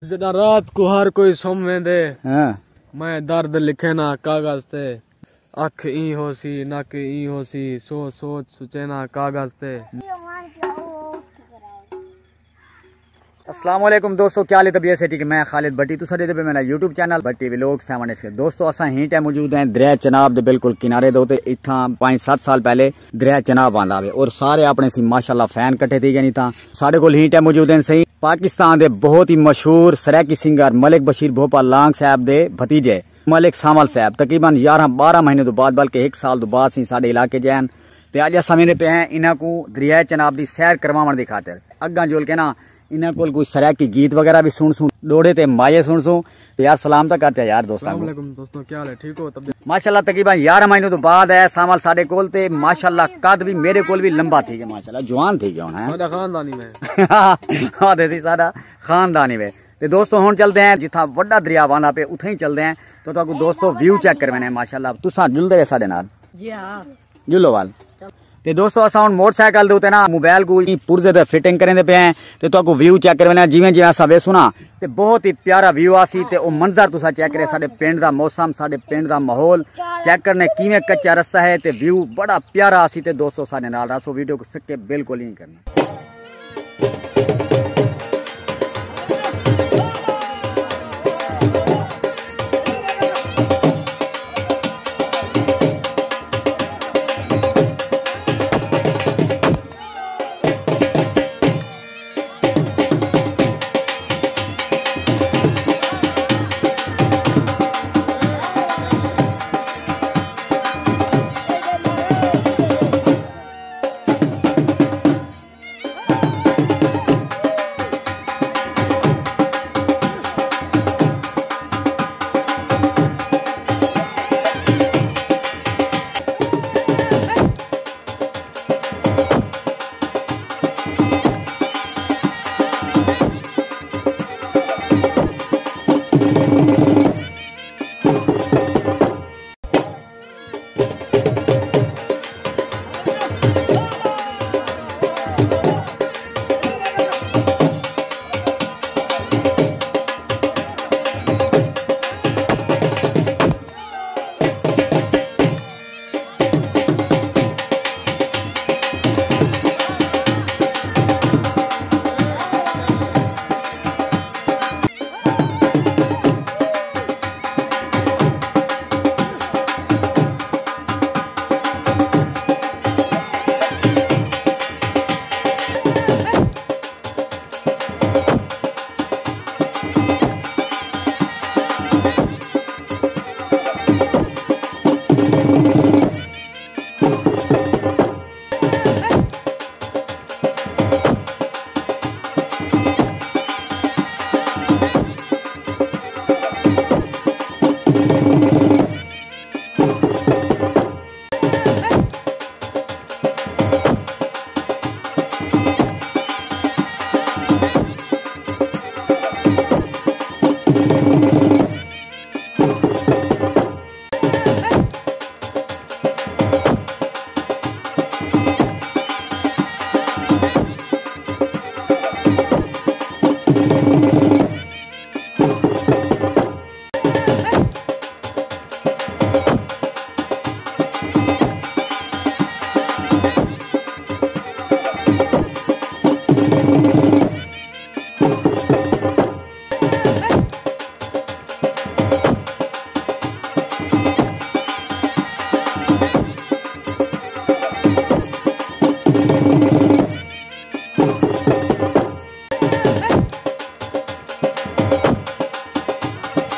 जदा रात को हर कोई सोमे दे हाँ। मैं दर्द लिखे ना कागज ते अख ई होसी नक ई होसी सोच सोच सोचे ना कागज ते। अस्सलाम वालेकुम दोस्तों, क्या हाल है? तबीयत से ठीक है। मैं खालिद भट्टी तो साडे पे मेरा यूट्यूब चैनल भट्टी व्लॉग 7 दोस्तों असा ही टाइम मौजूद हैं दरिया चनाब दे बिल्कुल किनारे दे उत्ते। इत्थां 5-7 साल पहले दरिया चनाब आंदा वे और सारे अपने सी माशाल्लाह फैन कट्ठे थी गए। नहीं तां साडे कोल ही टाइम मौजूद हैं सही पाकिस्तान दे बहुत ही मशहूर सराकी सिंगर मलिक बशीर भोपालong साहब दे भतीजे मलिक संवल साहब तकरीबन 11-12 महीने तो बाद बल्कि 1 साल तो बाद सी साडे इलाके जैन ते अज अस वेंदे पे हैं इन्हां को दरिया चनाब दी सैर करवाउण दी खातिर। अग्गां जोल के ना इन्हां कोल कोई सराकी गीत वगैरह भी सुन डोड़े ते माये सुन तो यार सलाम तक करते यार दोस्तों। दोस्तों क्या हाल है? ठीक हो? तब माशाल्लाह तकरीबन 11 महीनों तो बाद है सामल साडे कोल ते माशाल्लाह कद भी मेरे कोल भी लंबा थी गया माशाल्लाह जवान थी गया हुन है साडा खानदानी में हां देसी साडा खानदानी में। ते दोस्तों हुन चलते हैं जिथा वड्डा दरिया वांदा पे उथे ही चलते हैं तो ताकू दोस्तों व्यू चेक करवाने माशाल्लाह तुसा जुलदे साडे नाल जी हां जुलो वाल। ते दोस्तों असा हुन मोटरसाइकिल दे उते ना मोबाइल को पुर्जे ते फिटिंग करेंदे पे हैं ते ताकू व्यू चेक करवाना जिवें जिवें असा वे सुना ते बहुत ही प्यारा व्यू आसी ते ओ मंजर तुसा चेक करे साडे पिंड दा मौसम साडे पिंड दा माहौल चेक करने किवें कच्चा रास्ता है ते व्यू बड़ा प्यारा आसी ते दोस्तों साडे नाल रसो वीडियो को स्किप बिल्कुल नहीं करना।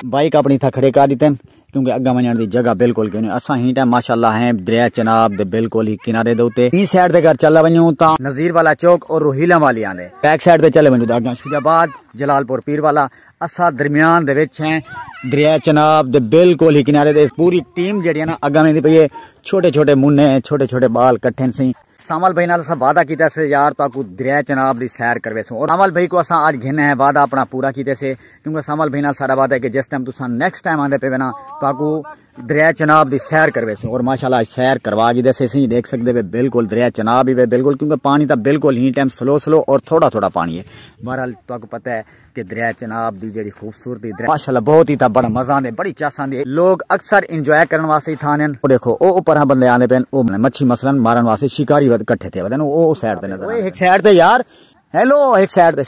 बाइक अपनी था खड़े कर दीते क्योंकि अग्गा वजन की जगह बिल्कुल कोई नहीं। असा ही टाइम माशाल्लाह है दरिया चनाब दे बिल्कुल ही किनारे दे उत्ते ई साइड दे घर चला वणू ता नजीर वाला चौक और रोहिला वाली आंदे बैक साइड ते चले वणू ता अग्गा शुजाबाद जलालपुर पीर वाला असा दरमियान दे विच है दरिया चनाब दे बिल्कुल ही किनारे दे पूरी टीम जेडी है ना अग्गा वेंदी पई है। छोटे छोटे मुन्ने छोटे छोटे बाल कट्ठे सी सामल भाई नाल वादा किया से यार ताकू दरिया चनाब की सैर करवे सो और सामल भाई को असा आज घेना है वादा अपना पूरा किते से क्योंकि सामल भाई नाल सारा वादा है कि जिस टाइम तुसा नेक्स्ट टाइम आंदे पे ना ताकू दरिया चनाब दी सैर करवे सी और माशाल्लाह सैर करवा के दसे सी देख सकते वे बिल्कुल दरिया चनाब ही वे बिल्कुल क्योंकि पानी तो बिल्कुल ही टाइम स्लो और थोड़ा थोड़ा पानी है। बहरहाल तुहानू पता है कि दरिया चनाब दी जेडी खूबसूरती माशाल्लाह बहुत ही बड़ा मजा आंदे बड़ी चास आंदी। लोग अक्सर इंजॉय करने वास्ते थाने देखो ओ ऊपर बंदे आंदे पे ओ मच्छी मसलन मारन वास्ते शिकारी इकट्ठे थे वदन ओ साइड ते नजर एक साइड ते यार हेलो एक साइड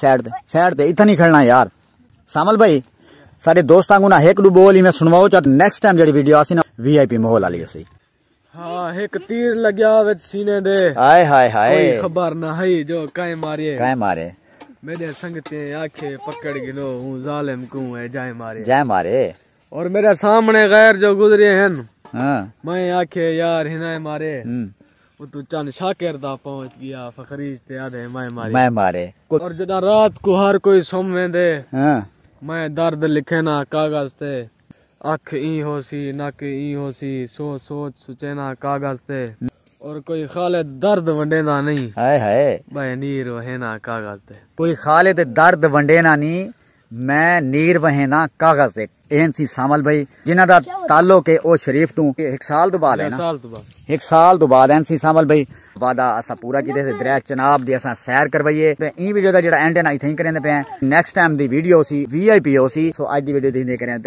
ते इतना नहीं खड़ना यार सामल भाई सारे दोस्तां को ना एक दो बोल ही मैं सुनवाओ चाह नेक्स्ट टाइम जेडी वीडियो आसी ना वीआईपी माहौल वाली सी। हाँ एक तीर लग्या विच सीने दे हाय हाय हाय कोई खबर ना है जो काए मारे मेरे संगते आंखें पकड़ गिनो हूं जालिम को है जाए मारे और मेरे सामने गैर जो गुजरे हैं हां मैं आंखें यार हिना मारे वो तू चंद शाकिर दा पहुंच गया फखरीज ते आदे मैं मारे और जदा रात को हर कोई सोम वेंदे हां मैं दर्द लिखे ना कागज ते अख ई होसी नक ई होसी सोच सोचे ना कागज ते और कोई खाले दर्द वंडेना नहीं हाय हाय भाई नीर वहेना कागज ते कोई खाले ते दर्द वंडेना नहीं मैं नीर वहेना कागज ते एन सी सामल भाई जिन्हां दा ताल्लुक है ओ शरीफ तू एक साल तो बाद है ना एक साल तो बाद एन सी सामल भाई वादा असा पूरा कीते थे दरिया चनाब दी असा सैर करवाइए ते ई वीडियो दा जेड़ा एंड है ना इथे करने पे नेक्स्ट टाइम दी वीडियो सी वीआईपी सी सो आज दी वीडियो दी करने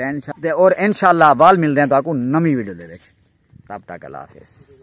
पे और इंशाल्लाह वाल मिलदे हैं ताकू नमी वीडियो दे विच तब तक अल्लाह हाफिज।